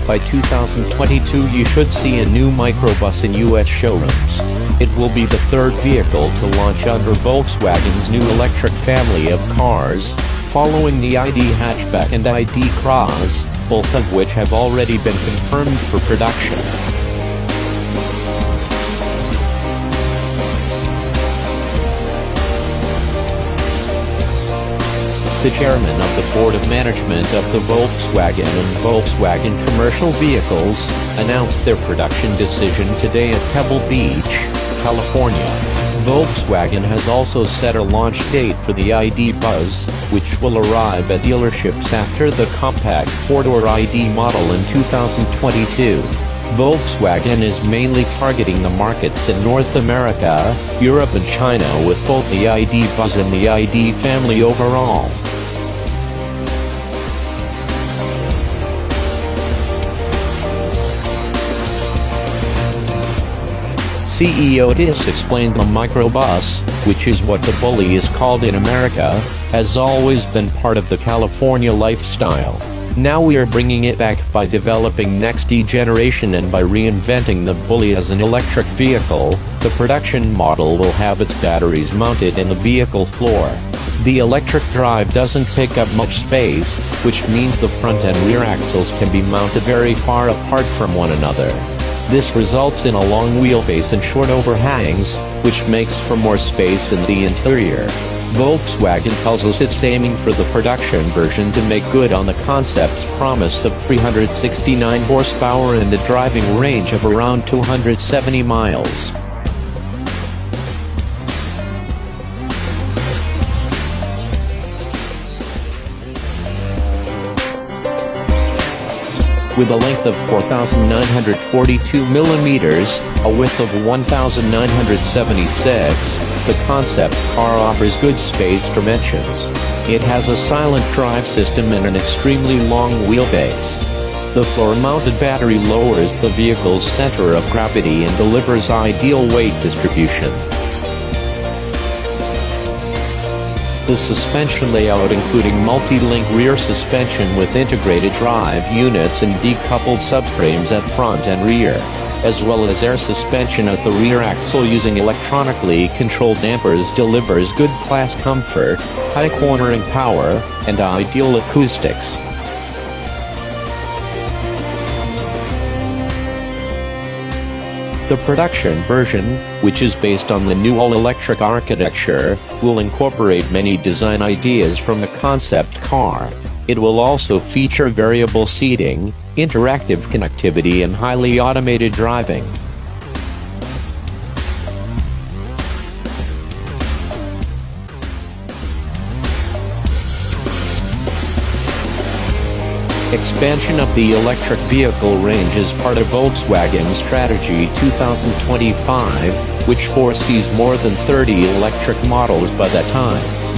By 2022 you should see a new microbus in US showrooms. It will be the third vehicle to launch under Volkswagen's new electric family of cars, following the ID hatchback and ID Cross, both of which have already been confirmed for production. The chairman of the board of management of the Volkswagen and Volkswagen Commercial Vehicles announced their production decision today at Pebble Beach, California. Volkswagen has also set a launch date for the ID Buzz, which will arrive at dealerships after the compact four-door ID model in 2022. Volkswagen is mainly targeting the markets in North America, Europe and China with both the ID Buzz and the ID family overall. CEO Dis explained the microbus, which is what the Bully is called in America, has always been part of the California lifestyle. Now we are bringing it back by developing next generation and by reinventing the Bully as an electric vehicle. The production model will have its batteries mounted in the vehicle floor. The electric drive doesn't take up much space, which means the front and rear axles can be mounted very far apart from one another. This results in a long wheelbase and short overhangs, which makes for more space in the interior. Volkswagen tells us it's aiming for the production version to make good on the concept's promise of 369 horsepower and a driving range of around 270 miles. With a length of 4,942 millimeters, a width of 1,976, the concept car offers good space dimensions. It has a silent drive system and an extremely long wheelbase. The floor-mounted battery lowers the vehicle's center of gravity and delivers ideal weight distribution. The suspension layout including multi-link rear suspension with integrated drive units and decoupled subframes at front and rear, as well as air suspension at the rear axle using electronically controlled dampers delivers good class comfort, high cornering power, and ideal acoustics. The production version, which is based on the new all-electric architecture, will incorporate many design ideas from the concept car. It will also feature variable seating, interactive connectivity and highly automated driving. Expansion of the electric vehicle range is part of Volkswagen's Strategy 2025, which foresees more than 30 electric models by that time.